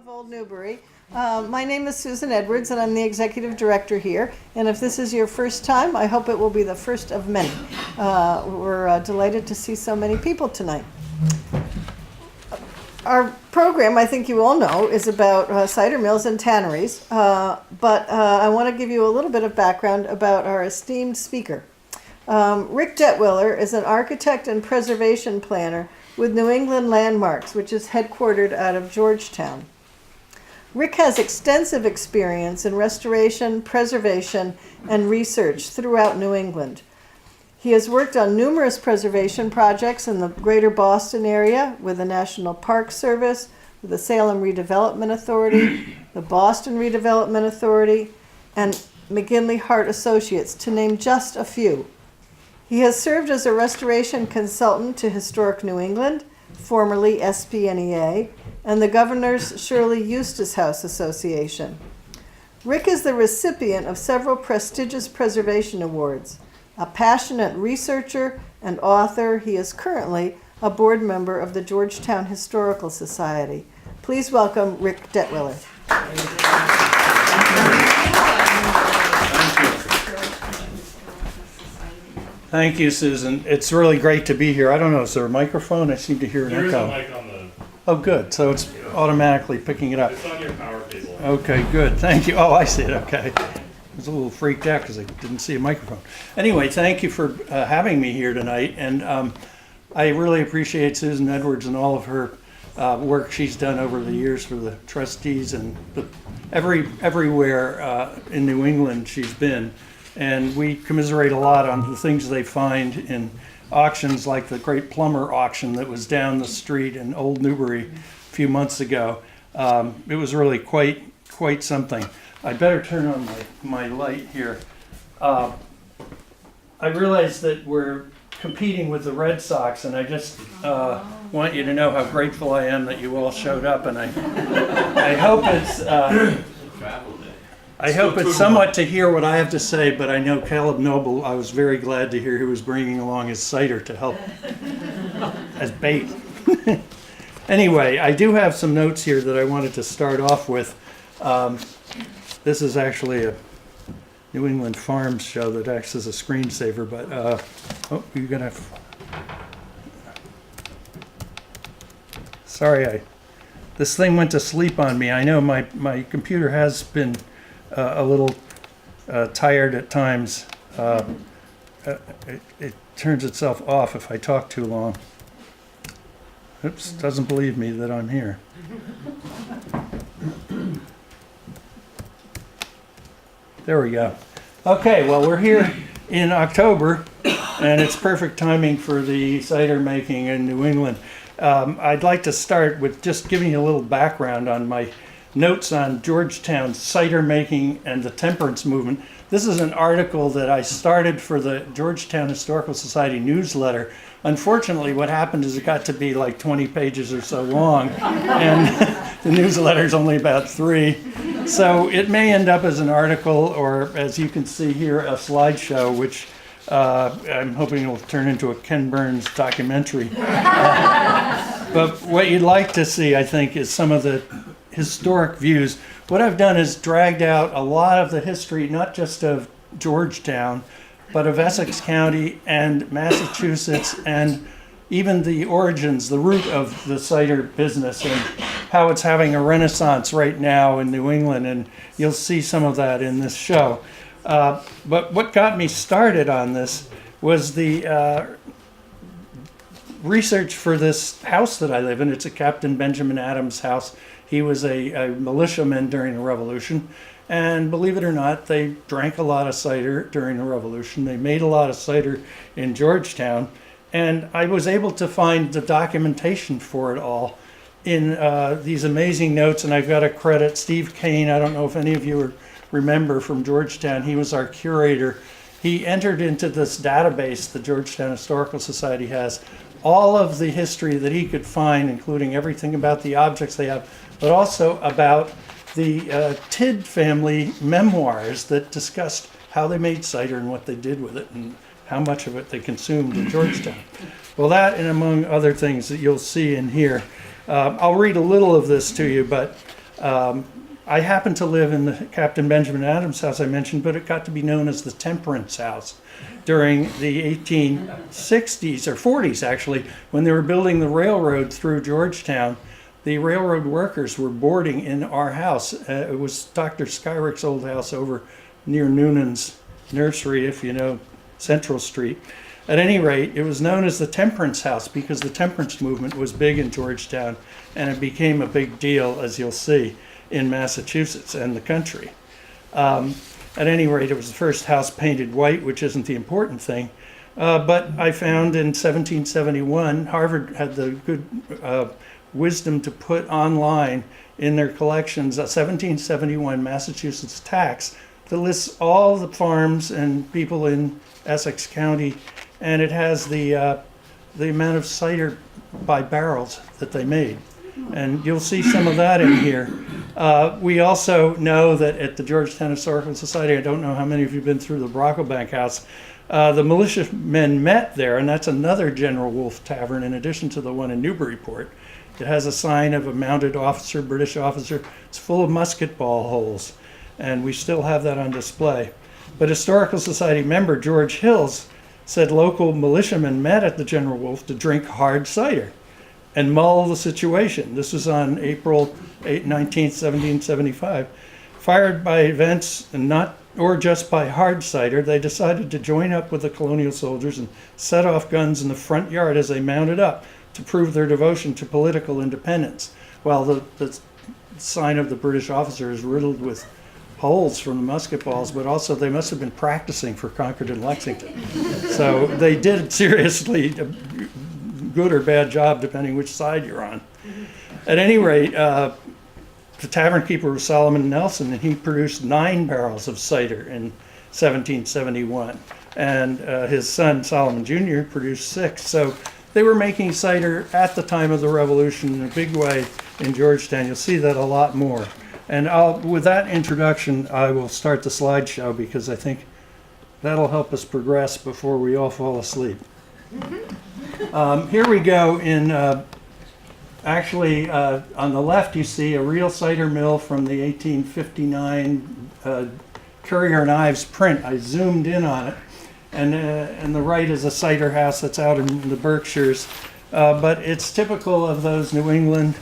of Old Newbury. My name is Susan Edwards, and I'm the executive director here. And if this is your first time, I hope it will be the first of many. We're delighted to see so many people tonight. Our program, I think you all know, is about cider mills and tanneries, but I want to give you a little bit of background about our esteemed speaker. Rick Detwiller is an architect and preservation planner with New England Landmarks, which is headquartered out of Georgetown. Rick has extensive experience in restoration, preservation, and research throughout New England. He has worked on numerous preservation projects in the greater Boston area with the National Park Service, with the Salem Redevelopment Authority, the Boston Redevelopment Authority, and McGinley Hart Associates, to name just a few. He has served as a restoration consultant to Historic New England, formerly SPNEA, and the Governor's Shirley Eustace House Association. Rick is the recipient of several prestigious preservation awards. A passionate researcher and author, he is currently a board member of the Georgetown Historical Society. Please welcome Rick Detwiller. Thank you, Susan. It's really great to be here. I don't know, is there a microphone? I seem to hear an echo. There is a mic on the... Oh, good. So it's automatically picking it up. It's on your power cable. Okay, good. Thank you. Oh, I see it. Okay. I was a little freaked out because I didn't see a microphone. Anyway, thank you for having me here tonight. And I really appreciate Susan Edwards and all of her work she's done over the years for the trustees and everywhere in New England she's been. And we commiserate a lot on the things they find in auctions like the Great Plumber auction that was down the street in Old Newbury a few months ago. It was really quite something. I better turn on my light here. I realize that we're competing with the Red Sox, and I just want you to know how grateful I am that you all showed up. And I hope it's somewhat to hear what I have to say, but I know Caleb Noble, I was very glad to hear he was bringing along his cider to help as bait. Anyway, I do have some notes here that I wanted to start off with. This is actually a New England Farms show that acts as a screensaver, but oh, you're gonna. Sorry, this thing went to sleep on me. I know my computer has been a little tired at times. It turns itself off if I talk too long. Oops, doesn't believe me that I'm here. There we go. Okay, well, we're here in October, and it's perfect timing for the cider making in New England. I'd like to start with just giving you a little background on my notes on Georgetown cider making and the temperance movement. This is an article that I started for the Georgetown Historical Society newsletter. Unfortunately, what happened is it got to be like 20 pages or so long, and the newsletter is only about 3. So it may end up as an article, or as you can see here, a slideshow, which I'm hoping will turn into a Ken Burns documentary. But what you'd like to see, I think, is some of the historic views. What I've done is dragged out a lot of the history, not just of Georgetown, but of Essex County and Massachusetts, and even the origins, the root of the cider business, and how it's having a renaissance right now in New England, and you'll see some of that in this show. But what got me started on this was the research for this house that I live in. It's a Captain Benjamin Adams house. He was a militiaman during the Revolution, and believe it or not, they drank a lot of cider during the Revolution. They made a lot of cider in Georgetown, and I was able to find the documentation for it all in these amazing notes, and I've got to credit Steve Kane. I don't know if any of you remember from Georgetown. He was our curator. He entered into this database the Georgetown Historical Society has, all of the history that he could find, including everything about the objects they have, but also about the Tidd family memoirs that discussed how they made cider and what they did with it and how much of it they consumed in Georgetown. Well, that and among other things that you'll see in here. I'll read a little of this to you, but I happened to live in the Captain Benjamin Adams house I mentioned, but it got to be known as the Temperance House during the 1860s, or 40s actually, when they were building the railroad through Georgetown. The railroad workers were boarding in our house. It was Dr. Skyrick's old house over near Noonan's nursery, if you know Central Street. At any rate, it was known as the Temperance House because the temperance movement was big in Georgetown, and it became a big deal, as you'll see, in Massachusetts and the country. At any rate, it was the first house painted white, which isn't the important thing. But I found in 1771, Harvard had the good wisdom to put online in their collections a 1771 Massachusetts tax that lists all the farms and people in Essex County, and it has the amount of cider by barrels that they made. And you'll see some of that in here. We also know that at the Georgetown Historical Society, I don't know how many of you have been through the Brocklebank House, the militiamen met there, and that's another General Wolfe tavern in addition to the one in Newburyport. It has a sign of a mounted officer, British officer. It's full of musket ball holes, and we still have that on display. But Historical Society member George Hills said local militiamen met at the General Wolfe to drink hard cider and mull the situation. This was on April 19th, 1775. Fired by events and not or just by hard cider, they decided to join up with the colonial soldiers and set off guns in the front yard as they mounted up to prove their devotion to political independence, while the sign of the British officer is riddled with holes from the musket balls, but also they must have been practicing for Concord and Lexington. So they did seriously a good or bad job, depending which side you're on. At any rate, the tavern keeper was Solomon Nelson, and he produced 9 barrels of cider in 1771. And his son, Solomon Jr., produced 6. So they were making cider at the time of the Revolution in a big way in Georgetown. You'll see that a lot more. And with that introduction, I will start the slideshow because I think that'll help us progress before we all fall asleep. Here we go in, actually on the left you see a real cider mill from the 1859 Currier and Ives print. I zoomed in on it. And the right is a cider house that's out in the Berkshires. But it's typical of those New England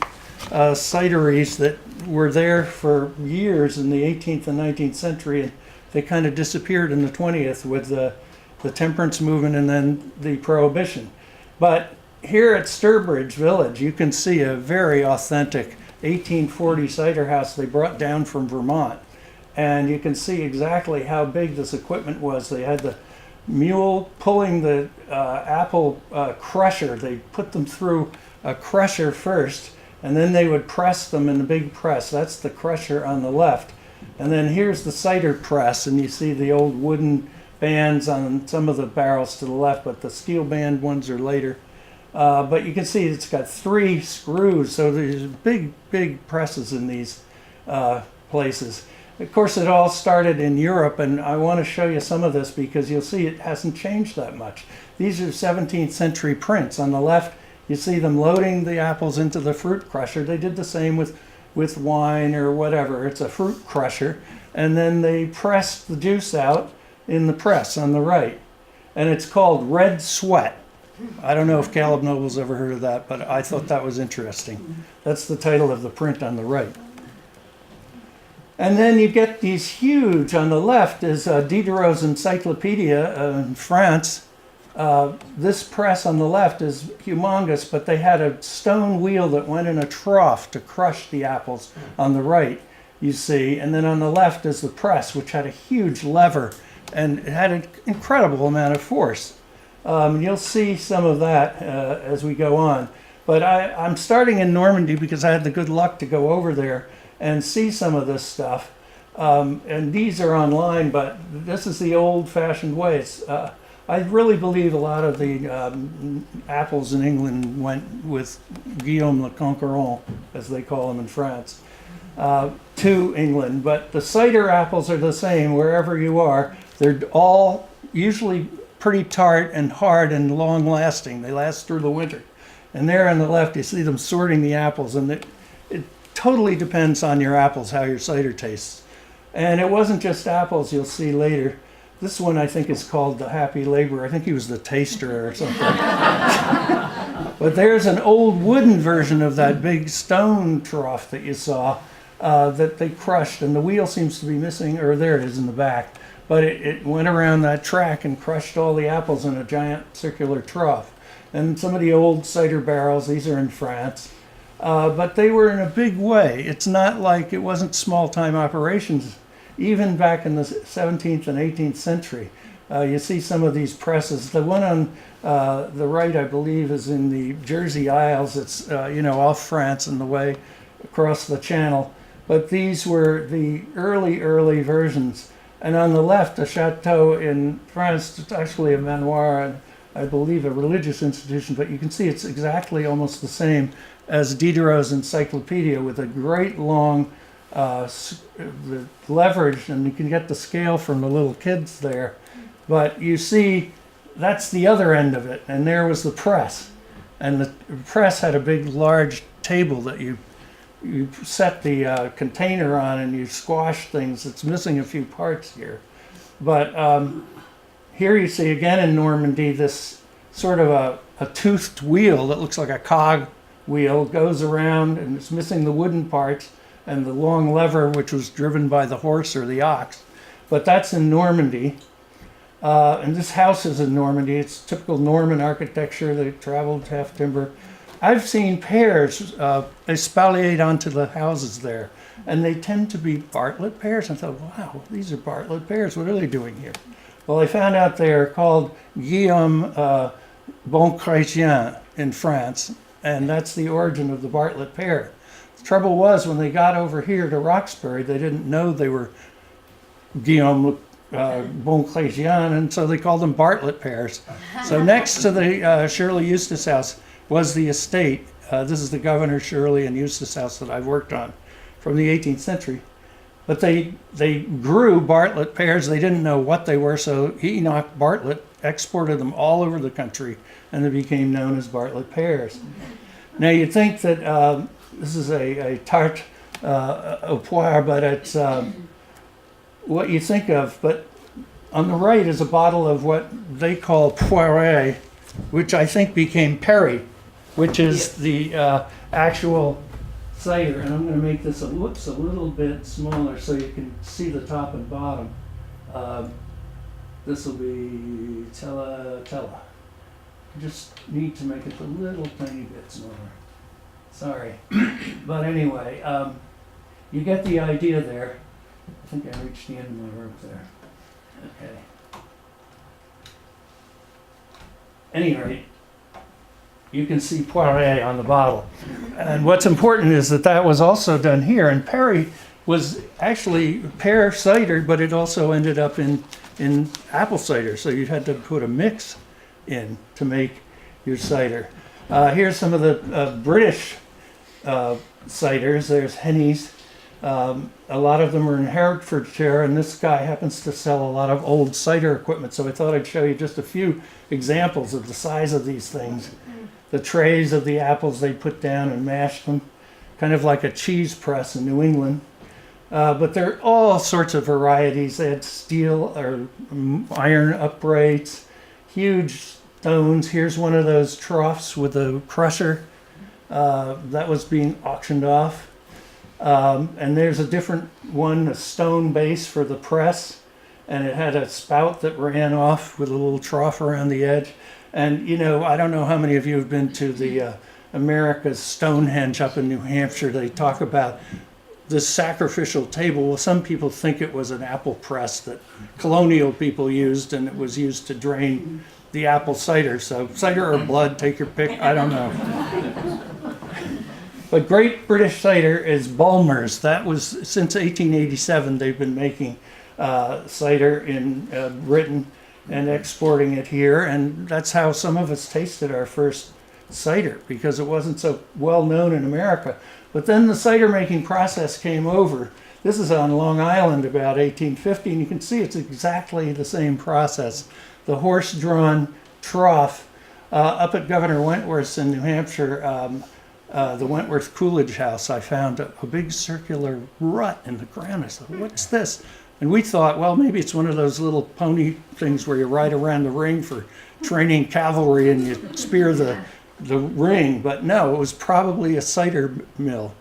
cideries that were there for years in the 18th and 19th century, and they kind of disappeared in the 20th with the temperance movement and then the prohibition. But here at Sturbridge Village, you can see a very authentic 1840 cider house they brought down from Vermont. And you can see exactly how big this equipment was. They had the mule pulling the apple crusher. They put them through a crusher first, and then they would press them in the big press. That's the crusher on the left. And then here's the cider press, and you see the old wooden bands on some of the barrels to the left, but the steel band ones are later. But you can see it's got 3 screws, so there's big, big presses in these places. Of course, it all started in Europe, and I want to show you some of this because you'll see it hasn't changed that much. These are 17th century prints. On the left, you see them loading the apples into the fruit crusher. They did the same with wine or whatever. It's a fruit crusher. And then they pressed the juice out in the press on the right. And it's called Red Sweat. I don't know if Caleb Noble's ever heard of that, but I thought that was interesting. That's the title of the print on the right. And then you get these huge, on the left is Diderot's Encyclopedia in France. This press on the left is humongous, but they had a stone wheel that went in a trough to crush the apples on the right, you see. And then on the left is the press, which had a huge lever, and it had an incredible amount of force. You'll see some of that as we go on. But I'm starting in Normandy because I had the good luck to go over there and see some of this stuff. And these are online, but this is the old-fashioned way. I really believe a lot of the apples in England went with Guillaume le Conquérant, as they call him in France, to England. But the cider apples are the same wherever you are. They're all usually pretty tart and hard and long-lasting. They last through the winter. And there on the left, you see them sorting the apples, and totally depends on your apples, how your cider tastes. And it wasn't just apples, you'll see later. This one I think is called the Happy Laborer. I think he was the taster or something. But there's an old wooden version of that big stone trough that you saw that they crushed, and the wheel seems to be missing, or there it is in the back. But it went around that track and crushed all the apples in a giant circular trough. And some of the old cider barrels, these are in France, but they were in a big way. It's not like it wasn't small-time operations. Even back in the 17th and 18th century, you see some of these presses. The one on the right, I believe, is in the Jersey Isles. It's, off France and the way across the channel. But these were the early versions. And on the left, a chateau in France, it's actually a manoir, and I believe a religious institution, but you can see it's exactly almost the same as Diderot's encyclopedia, with a great long the leverage, and you can get the scale from the little kids there. But you see, that's the other end of it, and there was the press. And the press had a big, large table that you set the container on and you squash things. It's missing a few parts here. But here you see again in Normandy this sort of a toothed wheel that looks like a cog wheel goes around, and it's missing the wooden parts and the long lever which was driven by the horse or the ox. But that's in Normandy. And this house is in Normandy. It's typical Norman architecture. They traveled half timber. I've seen pears espaliered onto the houses there, and they tend to be Bartlett pears. I thought, wow, these are Bartlett pears. What are they doing here? Well, I found out they are called Guillaume Bon Chrétien in France, and that's the origin of the Bartlett pear. The trouble was, when they got over here to Roxbury, they didn't know they were Guillaume Bon Chrétien, and so they called them Bartlett pears. So next to the Shirley Eustace House was the estate. This is the Governor Shirley and Eustace House that I've worked on from the 18th century. But they grew Bartlett pears. They didn't know what they were, so Enoch Bartlett exported them all over the country, and they became known as Bartlett pears. Now you'd think that this is a tarte au poire, but it's what you think of. But on the right is a bottle of what they call poiré, which I think became Perry, which is the actual cider. And I'm going to make this a little bit smaller so you can see the top and bottom. This will be Tella. I just need to make it a little tiny bit smaller. Sorry. But anyway, you get the idea there. I think I reached the end of my rope there. Okay. Anyway, you can see Poiré on the bottle. And what's important is that was also done here. And Perry was actually pear cider, but it also ended up in apple cider. So you had to put a mix in to make your cider. Here's some of the British ciders. There's Henny's. A lot of them are in Herefordshire, and this guy happens to sell a lot of old cider equipment. So I thought I'd show you just a few examples of the size of these things. The trays of the apples they put down and mashed them, kind of like a cheese press in New England. But there are all sorts of varieties. They had steel or iron uprights, huge stones. Here's one of those troughs with a crusher that was being auctioned off. And there's a different one, a stone base for the press, and it had a spout that ran off with a little trough around the edge. And I don't know how many of you have been to the America's Stonehenge up in New Hampshire. They talk about this sacrificial table. Well, some people think it was an apple press that colonial people used, and it was used to drain the apple cider. So cider or blood, take your pick, I don't know. But Great British Cider is Bulmers. That was, since 1887, they've been making cider in Britain and exporting it here. And that's how some of us tasted our first cider, because it wasn't so well known in America. But then the cider making process came over. This is on Long Island about 1850, and you can see it's exactly the same process. The horse-drawn trough up at Governor Wentworth's in New Hampshire. the Wentworth Coolidge house, I found a big circular rut in the ground. I said, what's this? And we thought, well, maybe it's one of those little pony things where you ride around the ring for training cavalry and you spear the ring. But no, it was probably a cider mill.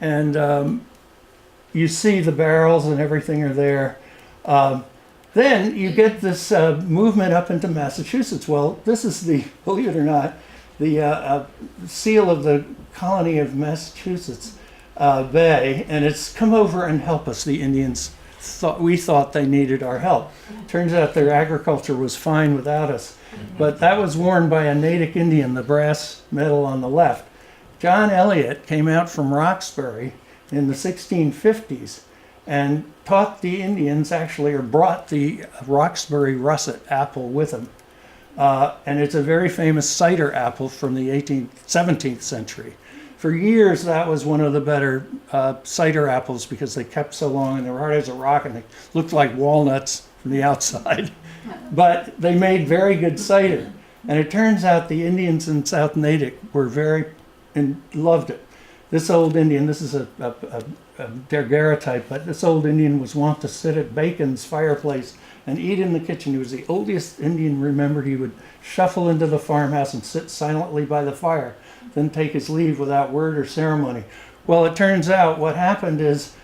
And you see the barrels and everything are there. Then you get this movement up into Massachusetts. Well, this is the, believe it or not, the seal of the colony of Massachusetts Bay, and it's come over and help us. The Indians we thought they needed our help. Turns out their agriculture was fine without us. But that was worn by a Natick Indian, the brass medal on the left. John Eliot came out from Roxbury in the 1650s and taught the Indians, actually, or brought the Roxbury russet apple with him. And it's a very famous cider apple from the 17th century. For years, that was one of the better cider apples because they kept so long and they were hard as a rock and they looked like walnuts from the outside. But they made very good cider. And it turns out the Indians in South Natick were loved it. This old Indian, this is a daguerreotype, but this old Indian was wont to sit at Bacon's fireplace and eat in the kitchen. He was the oldest Indian remembered. He would shuffle into the farmhouse and sit silently by the fire, then take his leave without word or ceremony. Well, it turns out what happened is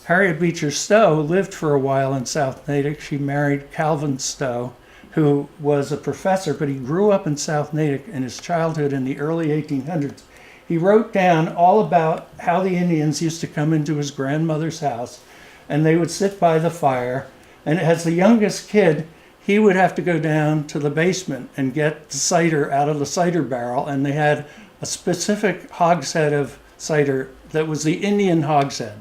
Harriet Beecher Stowe lived for a while in South Natick. She married Calvin Stowe, who was a professor, but he grew up in South Natick in his childhood in the early 1800s. He wrote down all about how the Indians used to come into his grandmother's house, and they would sit by the fire. And as the youngest kid, he would have to go down to the basement and get the cider out of the cider barrel, and they had a specific hogshead of cider that was the Indian hogshead.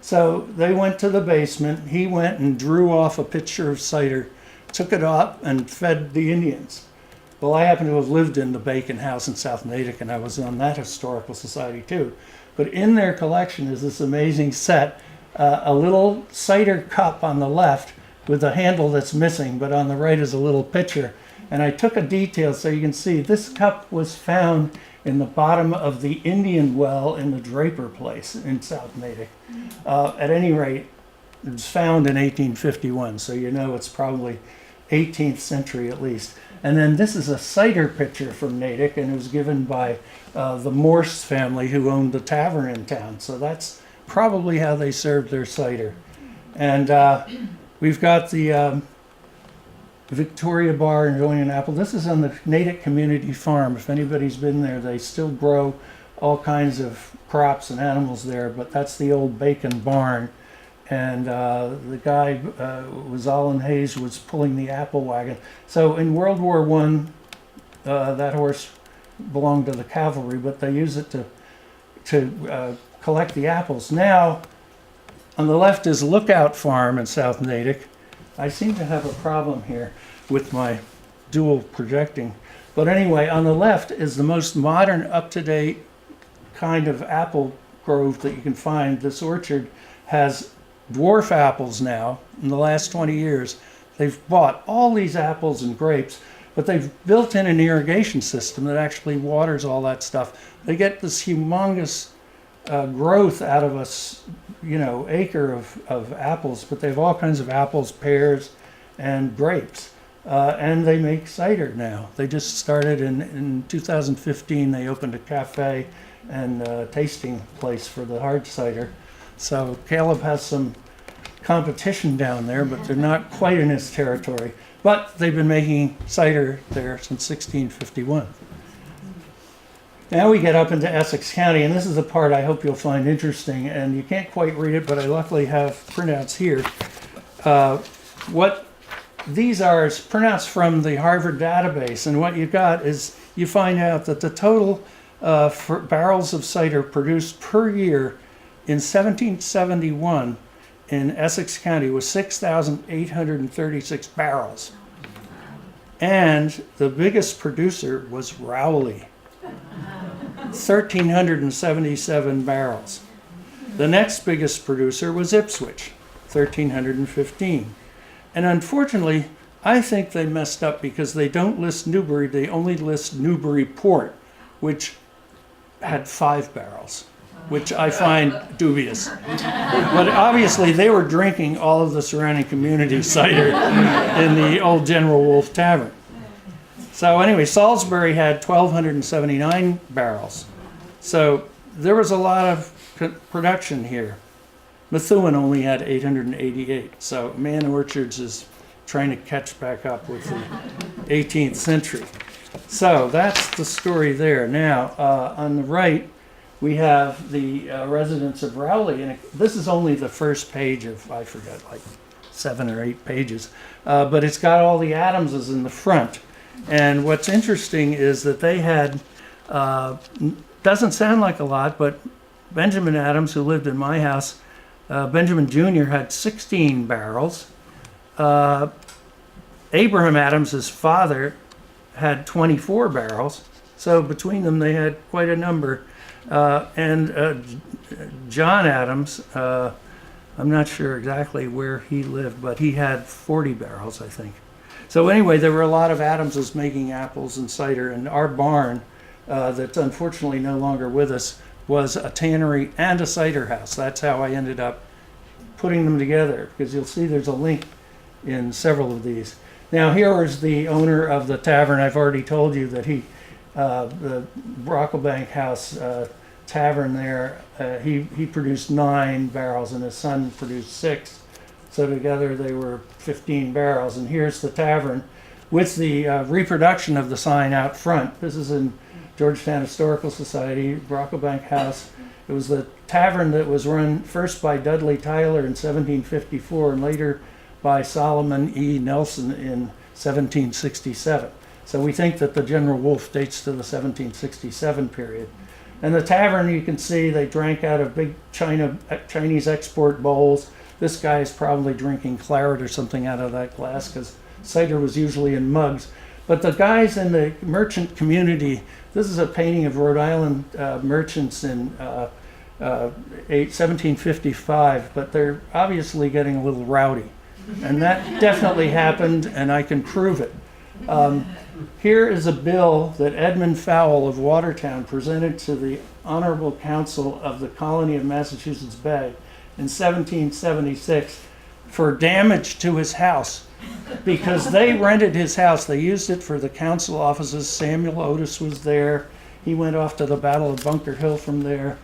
So they went to the basement. He went and drew off a pitcher of cider, took it up, and fed the Indians. Well, I happen to have lived in the Bacon House in South Natick, and I was on that historical society too. But in their collection is this amazing set, a little cider cup on the left with a handle that's missing, but on the right is a little pitcher. And I took a detail so you can see this cup was found in the bottom of the Indian well in the Draper place in South Natick. At any rate, it was found in 1851, so you know it's probably 18th century at least. And then this is a cider pitcher from Natick, and it was given by the Morse family who owned the tavern in town. So that's probably how they served their cider. And we've got the Victoria Bar enjoying an apple. This is on the Natick Community Farm. If anybody's been there, they still grow all kinds of crops and animals there, but that's the old Bacon barn. And the guy, Allen Hayes, was pulling the apple wagon. So in World War I, that horse belonged to the cavalry, but they use it to collect the apples. Now, on the left is Lookout Farm in South Natick. I seem to have a problem here with my dual projecting. But anyway, on the left is the most modern, up-to-date kind of apple grove that you can find. This orchard has dwarf apples now. In the last 20 years, they've bought all these apples and grapes, but they've built in an irrigation system that actually waters all that stuff. They get this humongous growth out of a acre of apples, but they have all kinds of apples, pears, and grapes. And they make cider now. They just started in 2015. They opened a cafe and tasting place for the hard cider. So Caleb has some competition down there, but they're not quite in his territory. But they've been making cider there since 1651. Now we get up into Essex County, and this is the part I hope you'll find interesting, and you can't quite read it, but I luckily have printouts here. What these are is printouts from the Harvard database, and what you've got is you find out that the total for barrels of cider produced per year in 1771 in Essex County was 6,836 barrels. And the biggest producer was Raleigh, 1,377 barrels. The next biggest producer was Ipswich, 1,315. And unfortunately, I think they messed up because they don't list Newbury, they only list Newburyport, which had 5 barrels, which I find dubious. But obviously they were drinking all of the surrounding community cider in the old General Wolfe Tavern. So anyway, Salisbury had 1,279 barrels. So there was a lot of production here. Methuen only had 888. So Man Orchards is trying to catch back up with the 18th century. So that's the story there. Now, on the right, we have the residents of Raleigh. And this is only the first page of, I forget, like 7 or 8 pages. But it's got all the Adamses in the front. And what's interesting is that they had, doesn't sound like a lot, but Benjamin Adams, who lived in my house, Benjamin Jr. had 16 barrels. Abraham Adams, his father, had 24 barrels. So between them, they had quite a number. And John Adams, I'm not sure exactly where he lived, but he had 40 barrels, I think. So anyway, there were a lot of Adamses making apples and cider, and our barn, that's unfortunately no longer with us, was a tannery and a cider house. That's how I ended up putting them together, because you'll see there's a link in several of these. Now here is the owner of the tavern. I've already told you that he, the Brocklebank House tavern there, he produced 9 barrels and his son produced 6. So together they were 15 barrels. And here's the tavern with the reproduction of the sign out front. This is in Georgetown Historical Society, Brocklebank House. It was the tavern that was run first by Dudley Tyler in 1754 and later by Solomon E. Nelson in 1767. So we think that the General Wolfe dates to the 1767 period. And the tavern, you can see, they drank out of big Chinese export bowls. This guy is probably drinking claret or something out of that glass, because cider was usually in mugs. But the guys in the merchant community, this is a painting of Rhode Island merchants in 1755, but they're obviously getting a little rowdy. And that definitely happened, and I can prove it. Here is a bill that Edmund Fowle of Watertown presented to the Honorable Council of the Colony of Massachusetts Bay in 1776 for damage to his house, because they rented his house. They used it for the council offices. Samuel Otis was there. He went off to the Battle of Bunker Hill from there.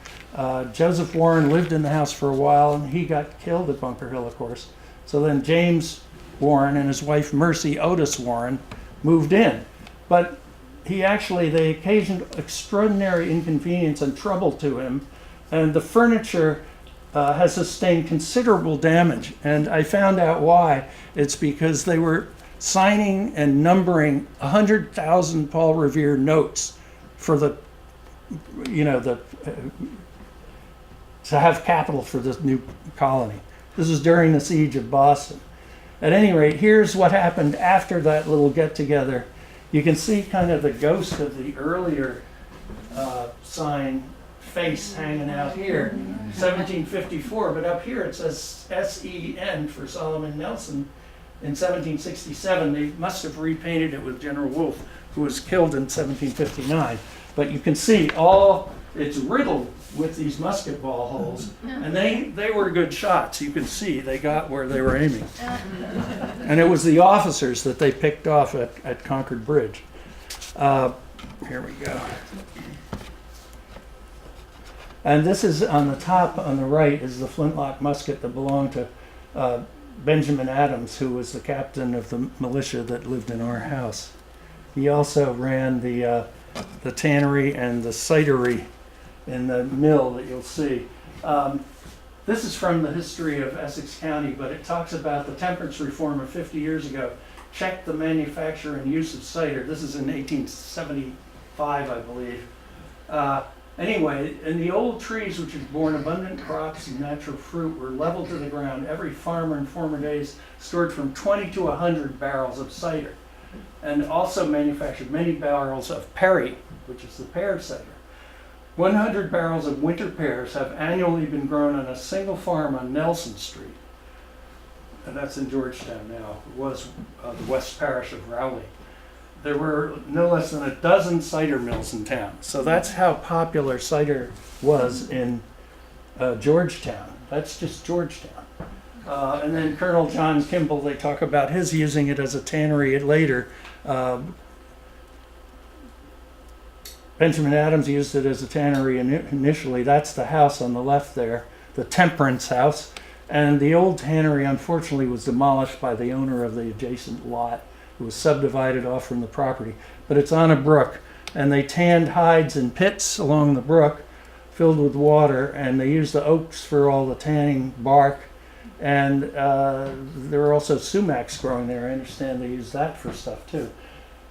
Joseph Warren lived in the house for a while, and he got killed at Bunker Hill, of course. So then James Warren and his wife Mercy Otis Warren moved in. But they occasioned extraordinary inconvenience and trouble to him, and the furniture has sustained considerable damage. And I found out why. It's because they were signing and numbering 100,000 Paul Revere notes for to have capital for this new colony. This was during the siege of Boston. At any rate, here's what happened after that little get-together. You can see kind of the ghost of the earlier sign face hanging out here, 1754, but up here it says S-E-N for Solomon Nelson in 1767. They must have repainted it with General Wolfe, who was killed in 1759. But you can see it's riddled with these musket ball holes, and they were good shots. You can see they got where they were aiming. And it was the officers that they picked off at Concord Bridge. Here we go. And this is on the top, on the right, is the Flintlock Musket that belonged to Benjamin Adams, who was the captain of the militia that lived in our house. He also ran the tannery and the cidery in the mill that you'll see. This is from the history of Essex County, but it talks about the temperance reform of 50 years ago. Checked the manufacture and use of cider. This is in 1875, I believe. Anyway, in the old trees which had borne abundant crops and natural fruit were leveled to the ground. Every farmer in former days stored from 20 to 100 barrels of cider, and also manufactured many barrels of perry, which is the pear cider. 100 barrels of winter pears have annually been grown on a single farm on Nelson Street. And that's in Georgetown now. It was the West Parish of Raleigh. there were no less than a dozen cider mills in town. So that's how popular cider was in Georgetown. That's just Georgetown. And then Colonel John Kimball, they talk about his using it as a tannery later. Benjamin Adams used it as a tannery initially. That's the house on the left there, the Temperance House. And the old tannery, unfortunately, was demolished by the owner of the adjacent lot. It was subdivided off from the property. But it's on a brook, and they tanned hides in pits along the brook filled with water, and they used the oaks for all the tanning bark. And there were also sumacs growing there. I understand they used that for stuff too.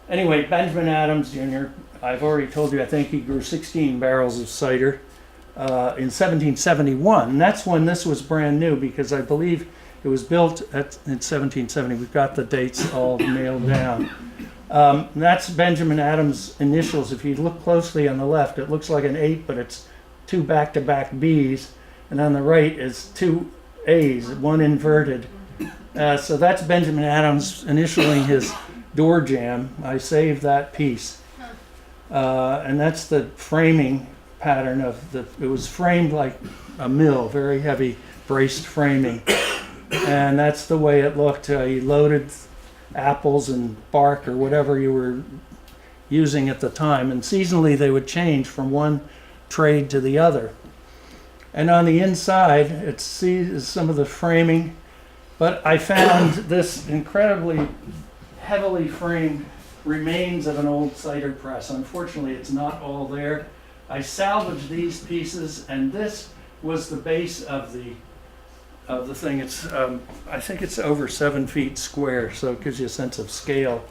Anyway, Benjamin Adams Jr., I've already told you, I think he grew 16 barrels of cider in 1771. And that's when this was brand new, because I believe it was built in 1770. We've got the dates all nailed down. That's Benjamin Adams' initials. If you look closely on the left, it looks like an 8, but it's 2 back-to-back B's. And on the right is 2 A's, one inverted. So that's Benjamin Adams initialing his door jamb. I saved that piece. And that's the framing pattern of it was framed like a mill, very heavy braced framing. And that's the way it looked. You loaded apples and bark or whatever you were using at the time. And seasonally they would change from one trade to the other. And on the inside, it's some of the framing. But I found this incredibly heavily framed remains of an old cider press. Unfortunately, it's not all there. I salvaged these pieces, and this was the base of the thing. It's I think it's over 7 feet square, so it gives you a sense of scale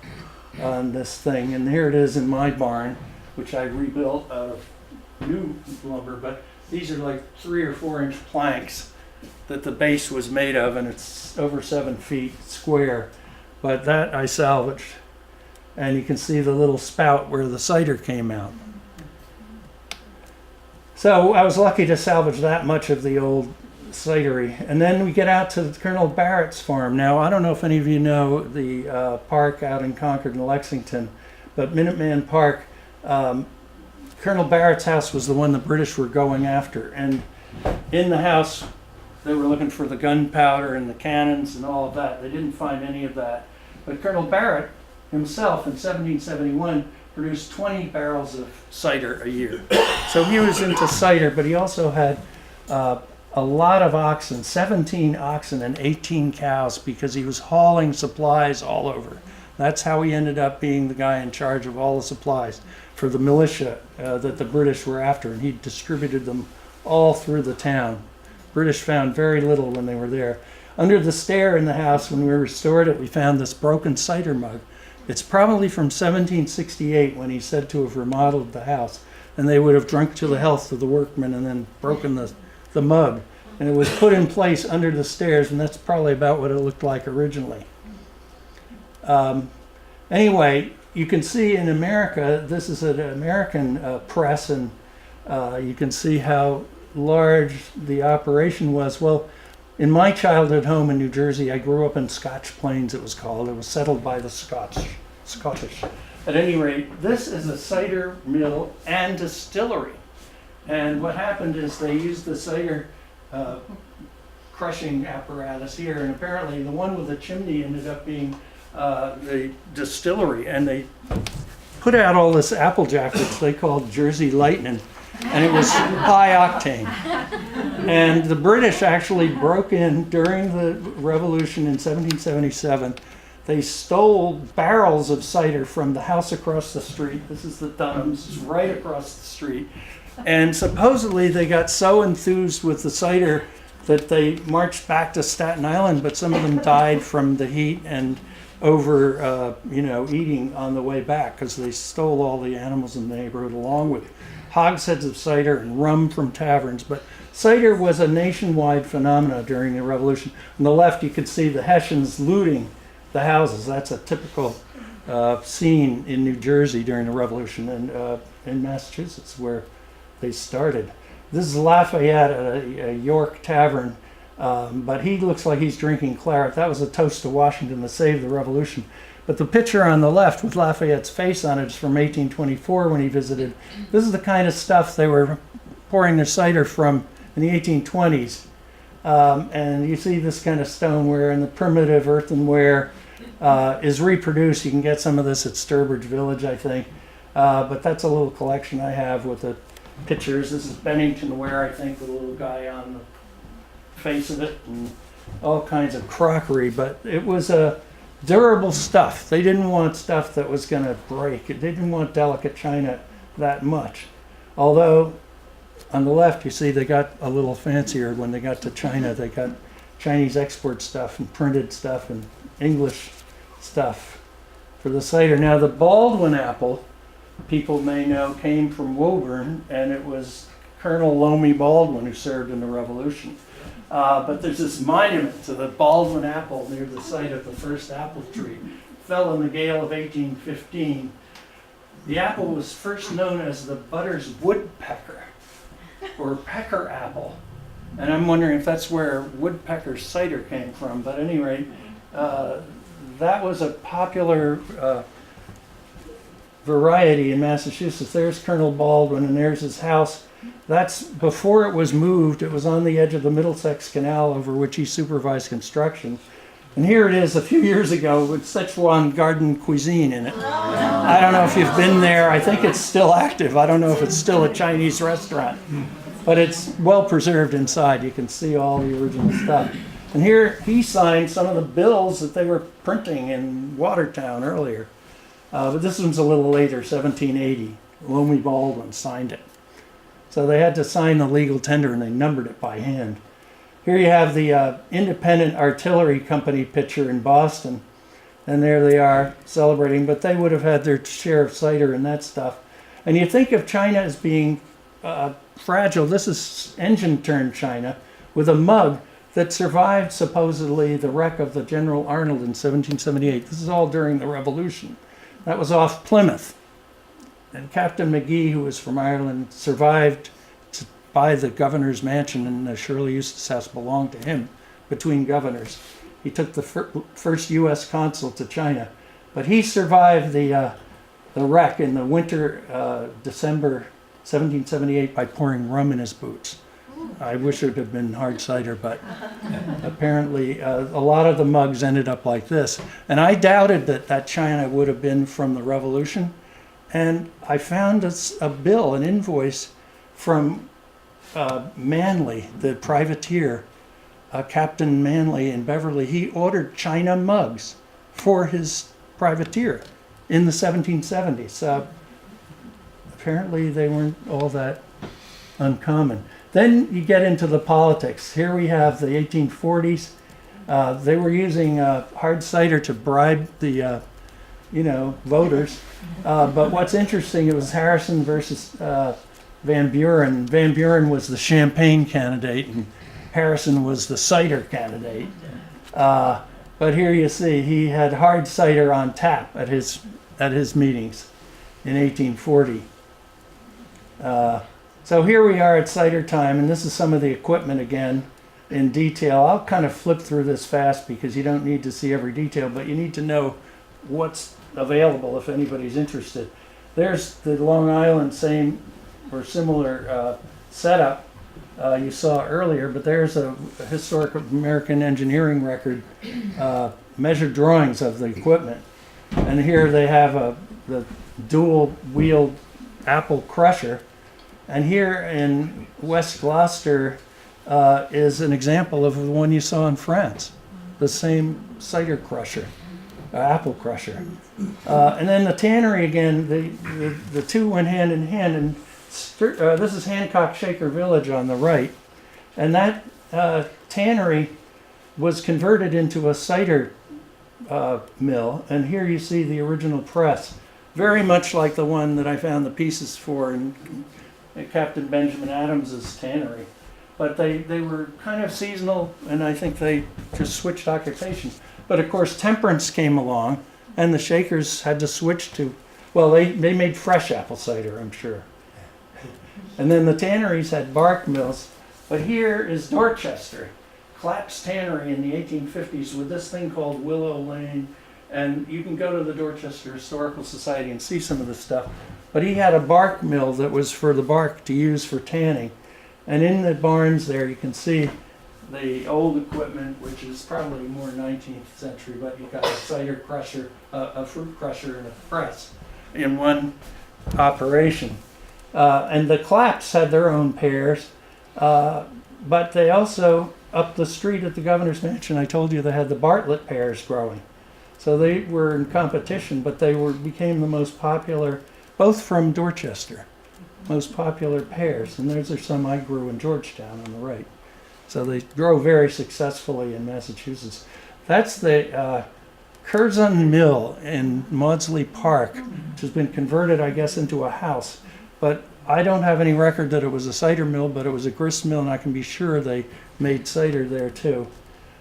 on this thing. And here it is in my barn, which I rebuilt out of new lumber. But these are like 3 or 4 inch planks that the base was made of, and it's over 7 feet square. But that I salvaged. And you can see the little spout where the cider came out. So I was lucky to salvage that much of the old cidery. And then we get out to Colonel Barrett's farm. Now, I don't know if any of you know the park out in Concord and Lexington, but Minuteman Park, Colonel Barrett's house was the one the British were going after. And in the house, they were looking for the gunpowder and the cannons and all of that. They didn't find any of that. But Colonel Barrett himself in 1771 produced 20 barrels of cider a year. So he was into cider, but he also had a lot of oxen, 17 oxen and 18 cows, because he was hauling supplies all over. That's how he ended up being the guy in charge of all the supplies for the militia that the British were after, and he distributed them all through the town. British found very little when they were there. Under the stair in the house, when we restored it, we found this broken cider mug. It's probably from 1768, when he's said to have remodeled the house, and they would have drunk to the health of the workmen and then broken the mug. And it was put in place under the stairs, and that's probably about what it looked like originally. Anyway, you can see in America, this is an American press, and you can see how large the operation was. Well, in my childhood home in New Jersey, I grew up in Scotch Plains, it was called. It was settled by the Scottish. At any rate, this is a cider mill and distillery. And what happened is they used the cider crushing apparatus here, and apparently the one with the chimney ended up being the distillery. And they put out all this Applejack, which they called Jersey Lightning, and it was high octane. And the British actually broke in during the Revolution in 1777. They stole barrels of cider from the house across the street. This is the Dunhams, right across the street. And supposedly they got so enthused with the cider that they marched back to Staten Island, but some of them died from the heat and over eating on the way back, because they stole all the animals in the neighborhood along with hogsheads of cider and rum from taverns. But cider was a nationwide phenomenon during the Revolution. On the left, you can see the Hessians looting the houses. That's a typical scene in New Jersey during the Revolution, and in Massachusetts, where they started. This is Lafayette at a York tavern, but he looks like he's drinking claret. That was a toast to Washington to save the Revolution. But the picture on the left with Lafayette's face on it is from 1824 when he visited. This is the kind of stuff they were pouring their cider from in the 1820s. And you see this kind of stoneware and the primitive earthenware is reproduced. You can get some of this at Sturbridge Village, I think. But that's a little collection I have with the pictures. This is Bennington ware, I think, with a little guy on the face of it, and all kinds of crockery. But it was a durable stuff. They didn't want stuff that was going to break. They didn't want delicate china that much. Although, on the left, you see they got a little fancier when they got to China. They got Chinese export stuff and printed stuff and English stuff for the cider. Now, the Baldwin Apple, people may know, came from Woburn, and it was Colonel Loamy Baldwin who served in the Revolution. But there's this monument to the Baldwin Apple near the site of the first apple tree. Fell in the gale of 1815. The apple was first known as the Butter's woodpecker, or pecker apple. And I'm wondering if that's where woodpecker cider came from. But at any rate, that was a popular variety in Massachusetts. There's Colonel Baldwin, and there's his house. That's before it was moved. It was on the edge of the Middlesex Canal over which he supervised construction. And here it is a few years ago with Szechuan garden cuisine in it. I don't know if you've been there. I think it's still active. I don't know if it's still a Chinese restaurant. But it's well preserved inside. You can see all the original stuff. And here he signed some of the bills that they were printing in Watertown earlier. But this one's a little later, 1780. Loamy Baldwin signed it. So they had to sign the legal tender, and they numbered it by hand. Here you have the Independent Artillery Company picture in Boston. And there they are celebrating, but they would have had their share of cider and that stuff. And you think of China as being fragile. This is engine-turned China with a mug that survived supposedly the wreck of the General Arnold in 1778. This is all during the Revolution. That was off Plymouth. And Captain McGee, who was from Ireland, survived to buy the governor's mansion, and the Shirley Eustace House belonged to him between governors. He took the first U.S. consul to China, but he survived the wreck in the winter, December 1778, by pouring rum in his boots. I wish it had been hard cider, but apparently a lot of the mugs ended up like this. And I doubted that China would have been from the Revolution. And I found a bill, an invoice from Manley, the privateer, Captain Manley in Beverly. He ordered China mugs for his privateer in the 1770s. Apparently they weren't all that uncommon. Then you get into the politics. Here we have the 1840s. They were using hard cider to bribe the voters. But what's interesting, it was Harrison versus Van Buren. Van Buren was the champagne candidate, and Harrison was the cider candidate. But here you see he had hard cider on tap at his meetings in 1840. So here we are at cider time, and this is some of the equipment again in detail. I'll kind of flip through this fast because you don't need to see every detail, but you need to know what's available if anybody's interested. There's the Long Island same or similar setup you saw earlier, but there's a historic American engineering record, measured drawings of the equipment. And here they have the dual-wheeled apple crusher. And here in West Gloucester is an example of the one you saw in France, the same cider crusher, apple crusher. And then the tannery again, the two went hand in hand. And this is Hancock Shaker Village on the right. And that tannery was converted into a cider mill. And here you see the original press, very much like the one that I found the pieces for in Captain Benjamin Adams's tannery. But they were kind of seasonal, and I think they just switched occupations. But of course, Temperance came along, and the Shakers had to switch to, well, they made fresh apple cider, I'm sure. And then the tanneries had bark mills. But here is Dorchester, Clapp's Tannery in the 1850s with this thing called Willow Lane. And you can go to the Dorchester Historical Society and see some of this stuff. But he had a bark mill that was for the bark to use for tanning. And in the barns there, you can see the old equipment, which is probably more 19th century, but you got a cider crusher, a fruit crusher, and a press in one operation. And the Claps had their own pears, but they also, up the street at the governor's mansion, I told you they had the Bartlett pears growing. So they were in competition, but they became the most popular, both from Dorchester, most popular pears. And those are some I grew in Georgetown on the right. So they grow very successfully in Massachusetts. That's the Curzon Mill in Maudsley Park, which has been converted, I guess, into a house. But I don't have any record that it was a cider mill, but it was a grist mill, and I can be sure they made cider there too.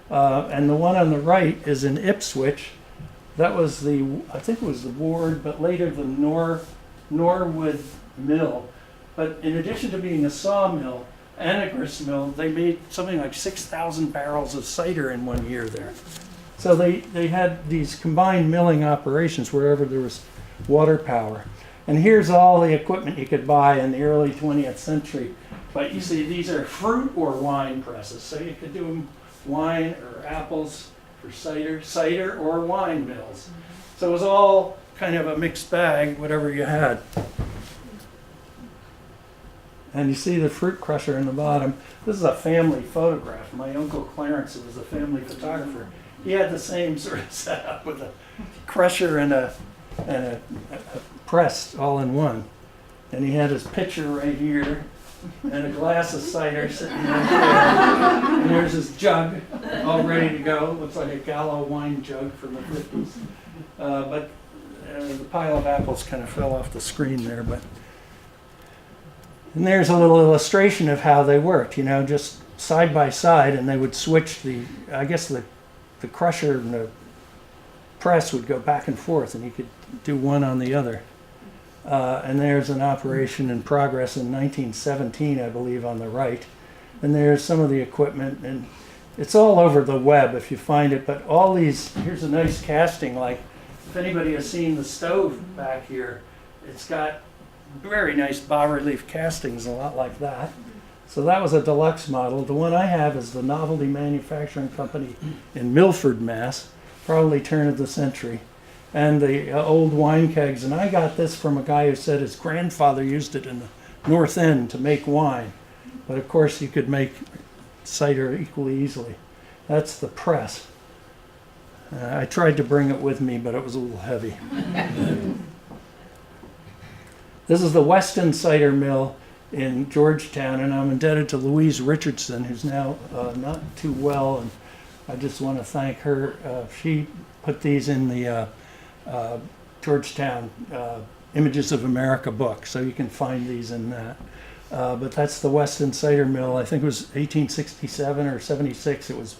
And the one on the right is in Ipswich. That was I think it was the Ward, but later the Norwood Mill. But in addition to being a sawmill and a grist mill, they made something like 6,000 barrels of cider in one year there. So they had these combined milling operations wherever there was water power. And here's all the equipment you could buy in the early 20th century. But you see, these are fruit or wine presses. So you could do wine or apples for cider or wine mills. So it was all kind of a mixed bag, whatever you had. And you see the fruit crusher in the bottom. This is a family photograph. My uncle Clarence, who was a family photographer, he had the same sort of setup with a crusher and a press all in one. And he had his pitcher right here and a glass of cider sitting right there. And there's his jug all ready to go. Looks like a Gallo wine jug from the 50s. But the pile of apples kind of fell off the screen there. And there's a little illustration of how they worked, just side by side, and they would switch the crusher and the press would go back and forth, and you could do one on the other. And there's an operation in progress in 1917, I believe, on the right. And there's some of the equipment, and it's all over the web if you find it. But all these, here's a nice casting, like if anybody has seen the stove back here, it's got very nice bas-relief castings, a lot like that. So that was a deluxe model. The one I have is the Novelty Manufacturing Company in Milford, Mass., probably turn of the century. And the old wine kegs. And I got this from a guy who said his grandfather used it in the North End to make wine. But of course you could make cider equally easily. That's the press. I tried to bring it with me, but it was a little heavy. This is the Weston Cider Mill in Georgetown, and I'm indebted to Louise Richardson, who's now not too well, and I just want to thank her. She put these in the Georgetown Images of America book, so you can find these in that. But that's the Weston Cider Mill. I think it was 1867 or 76 it was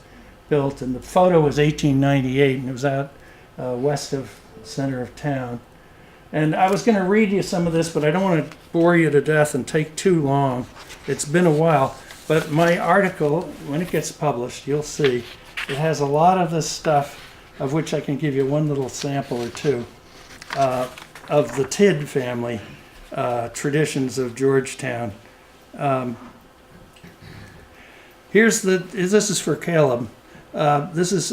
built, and the photo was 1898, and it was out west of center of town. And I was going to read you some of this, but I don't want to bore you to death and take too long. It's been a while. But my article, when it gets published, you'll see, it has a lot of this stuff, of which I can give you one little sample or two, of the Tidd family traditions of Georgetown. This is for Caleb. This is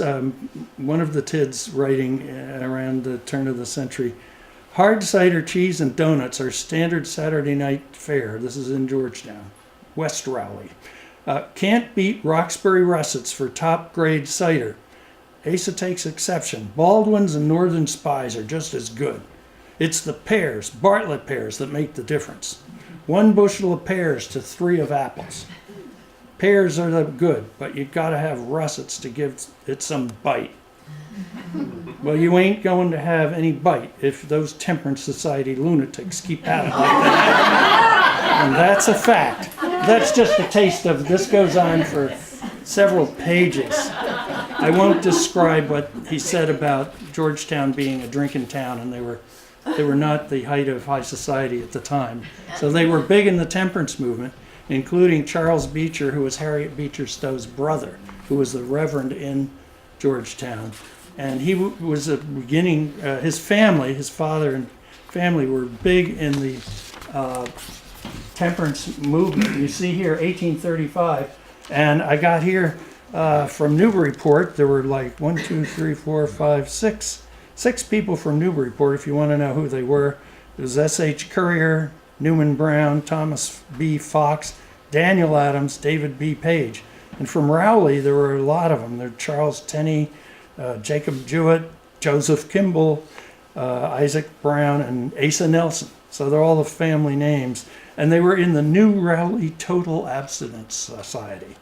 one of the Tidds writing around the turn of the century. Hard cider, cheese, and donuts are standard Saturday night fare. This is in Georgetown, West Raleigh. Can't beat Roxbury russets for top grade cider. Asa takes exception. Baldwin's and Northern Spies are just as good. It's the pears, Bartlett pears, that make the difference. 1 bushel of pears to 3 of apples. Pears are the good, but you gotta have russets to give it some bite. Well, you ain't going to have any bite if those Temperance Society lunatics keep at it like that. And that's a fact. That's just a taste of, this goes on for several pages. I won't describe what he said about Georgetown being a drinking town, and they were not the height of high society at the time. So they were big in the temperance movement, including Charles Beecher, who was Harriet Beecher Stowe's brother, who was the reverend in Georgetown. And he was a beginning, his family, his father and family were big in the temperance movement. You see here, 1835. And I got here from Newburyport. There were like 6 people from Newburyport, if you want to know who they were. It was S.H. Currier, Newman Brown, Thomas B. Fox, Daniel Adams, David B. Page. And from Raleigh, there were a lot of them. There were Charles Tenney, Jacob Jewett, Joseph Kimball, Isaac Brown, and Asa Nelson. So they're all the family names. And they were in the New Raleigh Total Abstinence Society.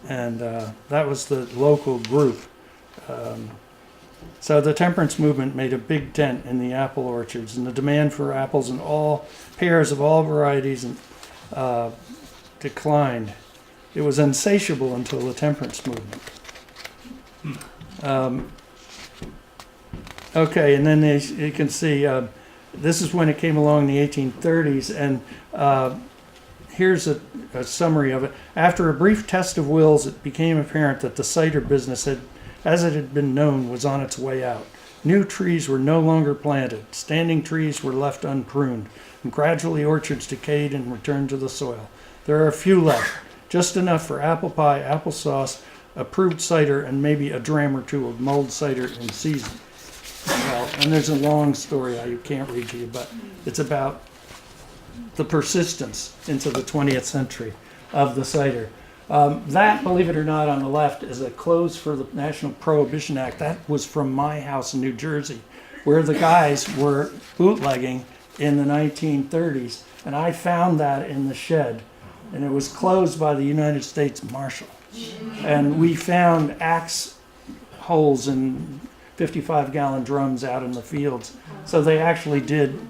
And that was the local group. So the temperance movement made a big dent in the apple orchards, and the demand for apples in all pears of all varieties declined. It was insatiable until the temperance movement. Okay, and then you can see this is when it came along in the 1830s, and here's a summary of it. After a brief test of wills, it became apparent that the cider business, as it had been known, was on its way out. New trees were no longer planted. Standing trees were left unpruned, and gradually orchards decayed and returned to the soil. There are a few left, just enough for apple pie, applesauce, approved cider, and maybe a dram or two of mulled cider in season. Well, and there's a long story I can't read to you, but it's about the persistence into the 20th century of the cider. That, believe it or not, on the left is a close for the National Prohibition Act. That was from my house in New Jersey, where the guys were bootlegging in the 1930s, and I found that in the shed, and it was closed by the United States Marshal. And we found axe holes in 55-gallon drums out in the fields. So they actually did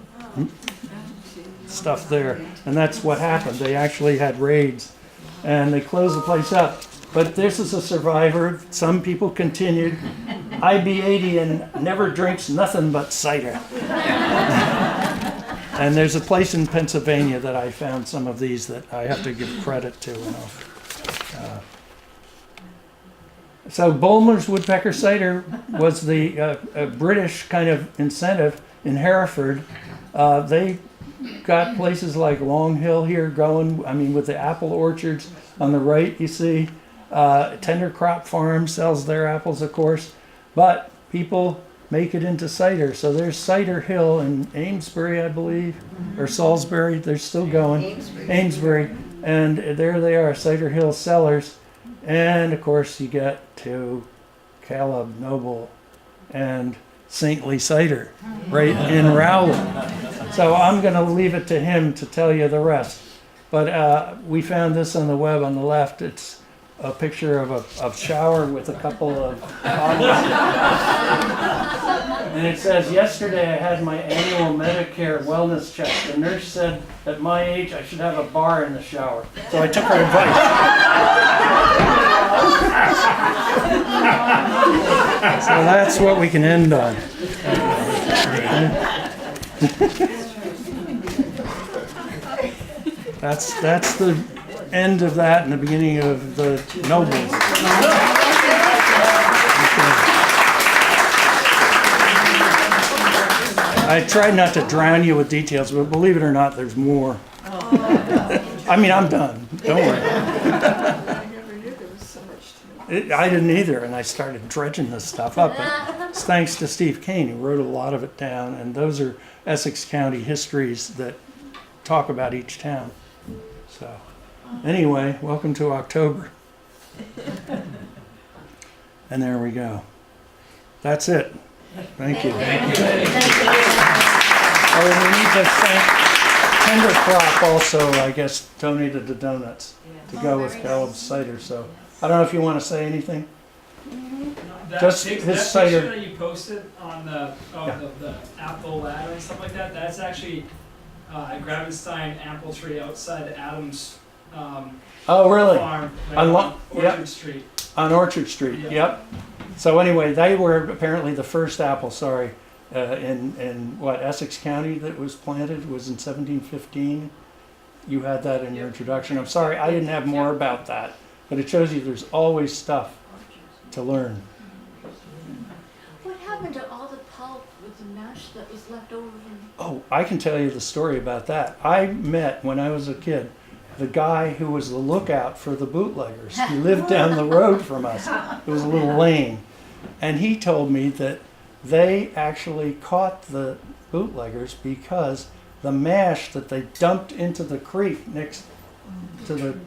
stuff there, and that's what happened. They actually had raids, and they closed the place up. But this is a survivor. Some people continued. IB80 and never drinks nothing but cider. And there's a place in Pennsylvania that I found some of these that I have to give credit to. So Bulmer's Woodpecker Cider was the British kind of incentive in Hereford. They got places like Long Hill here going, I mean, with the apple orchards on the right, you see. Tendercrop Farms sells their apples, of course. But people make it into cider. So there's Cider Hill in Amesbury, I believe, or Salisbury. They're still going. Amesbury. And there they are, Cider Hill cellars. And of course you get to Caleb Noble and Saintly Cider right in Raleigh. So I'm going to leave it to him to tell you the rest. But we found this on the web on the left. It's a picture of a shower with a couple of bottles. And it says, yesterday I had my annual Medicare wellness check. The nurse said at my age I should have a bar in the shower. So I took her advice. So that's what we can end on. That's the end of that and the beginning of the nobles. I tried not to drown you with details, but believe it or not, there's more. I mean, I'm done. Don't worry. I never knew there was so much to it. I didn't either, and I started dredging this stuff up. But it's thanks to Steve Kane, who wrote a lot of it down, and those are Essex County histories that talk about each town. So, anyway, welcome to October. And there we go. That's it. Thank you. Thank you. Oh, and we need to thank Tendercrop also, I guess, donated the donuts to go with Caleb's cider. So I don't know if you want to say anything. Just his cider. Picture that you posted on the apple ladder and stuff like that. That's actually a Gravenstein apple tree outside Adams Oh, really? farm, On on Orchard yep. Street. On Orchard Street. Yeah. Yep. So anyway, they were apparently the first apple. In what, Essex County that was planted was in 1715. You had that in your introduction. I'm sorry, I didn't have more about that, but it shows you there's always stuff to learn. happened to all the pulp with the mash that was left over from? Oh, I can tell you the story about that. I met, when I was a kid, the guy who was the lookout for the bootleggers. He lived down the road from us. It was a little lane. And he told me that they actually caught the bootleggers because the mash that they dumped into the creek next to the,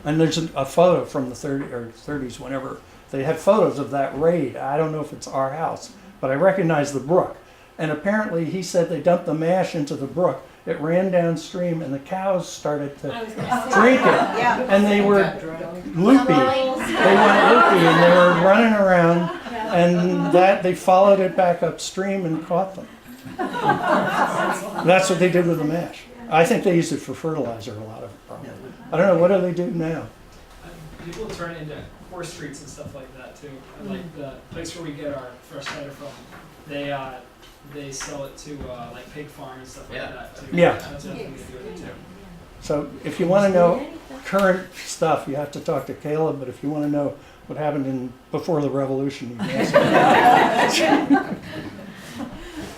and there's a photo from the 30s, whenever they had photos of that raid. I don't know if it's our house, but I recognize the brook. And apparently he said they dumped the mash into the brook. It ran downstream and the cows started to drink it. And they were loopy. They went loopy and they were running around, and that they followed it back upstream and caught them. That's what they did with the mash. I think they used it for fertilizer, a lot of it probably. I don't know, what do they do now? People turn it into horse treats and stuff like that too. And like the place where we get our fresh cider from, they sell it to like pig farms and stuff like that too. Yeah. That's another thing they do with it too. So if you want to know current stuff, you have to talk to Caleb, but if you want to know what happened before the revolution, you can ask me.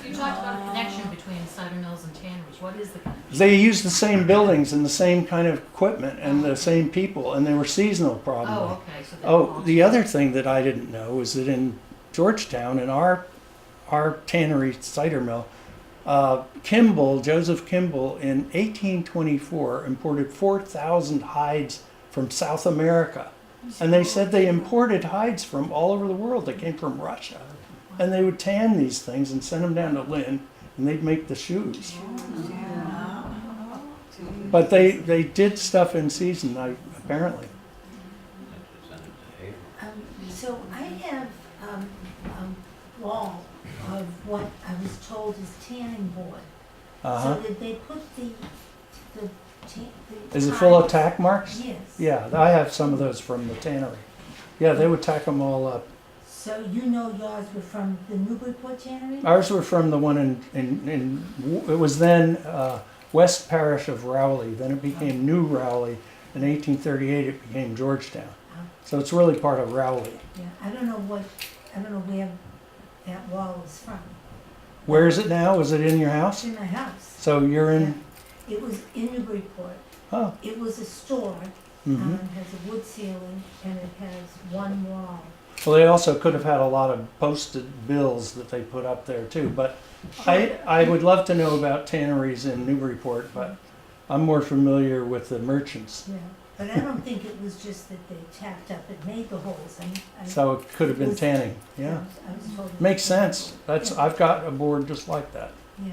You talked about a connection between cider mills and tanneries. What is the connection? They used the same buildings and the same kind of equipment and the same people, and they were seasonal probably. Oh, okay. So Oh, the other thing that I didn't know was that in Georgetown, in our tannery cider mill, Joseph Kimball, in 1824 imported 4,000 hides from South America. And they said they imported hides from all over the world. They came from Russia. And they would tan these things and send them down to Lynn, and they'd make the shoes. But they did stuff in season, apparently. So I have a wall of what I was told is tanning board. Uh-huh. So did they put the Is it full of hides- tack marks? Yes. Yeah, I have some of those from the tannery. Yeah, they would tack them all up. So you know yours were from the Newburyport tannery? Ours were from the one it was then West Parish of Raleigh. Then it became New Raleigh. In 1838, it became Georgetown. So it's really part of Raleigh. Yeah, I don't know where that wall is from. Where is it now? Is it in your It's house? in my house. So you're in, It was in Newburyport. oh, It was a store. hmm. It has a wood ceiling and it has one wall. Well, they also could have had a lot of posted bills that they put up there too. But I would love to know about tanneries in Newburyport, but I'm more familiar with the merchants. Yeah, but I don't think it was just that they tacked up and made the holes. So it could have been tanning, yeah. I was told it Makes was- sense. I've got a board just like that. Yeah,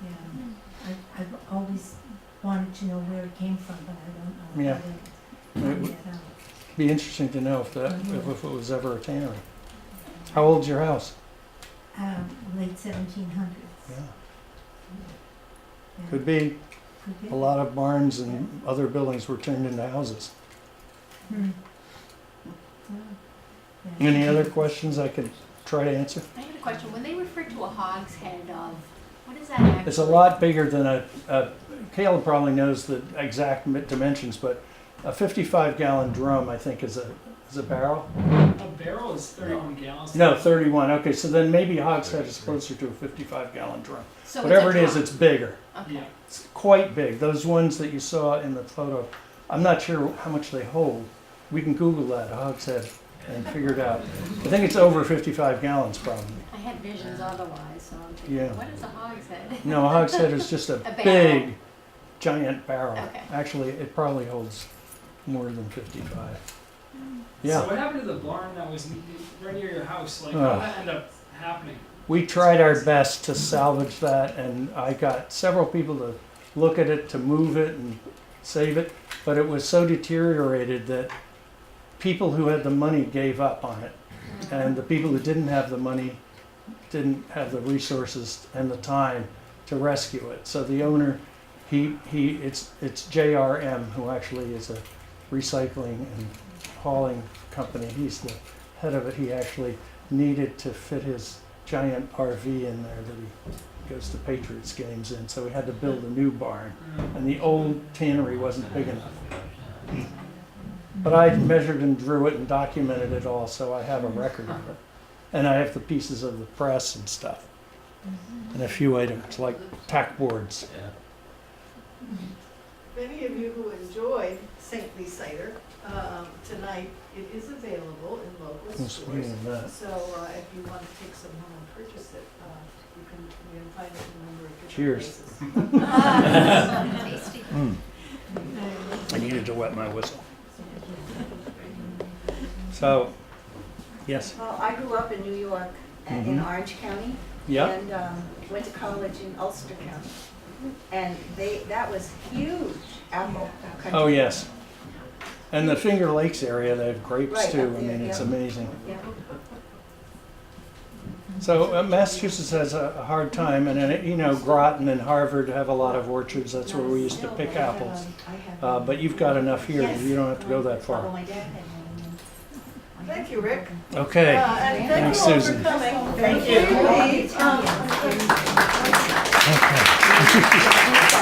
yeah. I've always wanted to know where it came from, but I don't know. Yeah. I didn't find that out. Be interesting to know if it was ever a tannery. How old's your house? Late 1700s. Yeah. Yeah. Could be. Could be. A lot of barns and other buildings were turned into houses. Hmm. Yeah. Any other questions I could try to answer? I had a question. When they refer to a hogshead of, what is that actually? It's a lot bigger than Caleb probably knows the exact dimensions, but a 55-gallon drum, I think, is a barrel. A barrel is 31 gallons. No, 31. Okay, so then maybe a hogshead is closer to a 55-gallon drum. So Whatever it's it a is, drum. it's bigger. Okay. Yeah. It's quite big. Those ones that you saw in the photo, I'm not sure how much they hold. We can Google that, a hogshead, and figure it out. I think it's over 55 gallons probably. I had visions otherwise, so I'm thinking, Yeah. what is a hogshead? No, a hogshead is just a barrel. big, giant barrel. Okay. Actually, it probably holds more than 55. So Yeah, what happened to the barn that was right near your house? Like, how Oh. did that end up happening? we tried our best to salvage that, and I got several people to look at it, to move it and save it, but it was so deteriorated that people who had the money gave up on it. And the people who didn't have the money didn't have the resources and the time to rescue it. So the owner, it's JRM, who actually is a recycling and hauling company. He's the head of it. He actually needed to fit his giant RV in there that he goes to Patriots games in. So we had to build a new barn, and the old tannery wasn't big enough. But I measured and drew it and documented it all, so I have a record of it. And I have the pieces of the press and stuff. And a few items like tack boards. Many of you who enjoyed Saintly Cider tonight, it is available in local What's the stores. meaning of that? So if you want to take some home and purchase it, you can find it in a number of different Cheers. places. Tasty. I needed to wet my whistle. So, yes, Well, I grew up in New York, in Orange County, yeah, and went to college in Ulster County. And that was huge apple country. oh yes. And the Finger Lakes area, they have grapes Right, too. up I mean, there, it's yeah. amazing. Yeah. So Massachusetts has a hard time, and Groton and Harvard have a lot of orchards. That's where we used to pick apples. But you've got enough here. Yes. You don't have to go that Well, far. my dad had one. Thank you, Rick. Okay. And thank Thanks, you all for Susan. coming. Thank Please, you. Okay.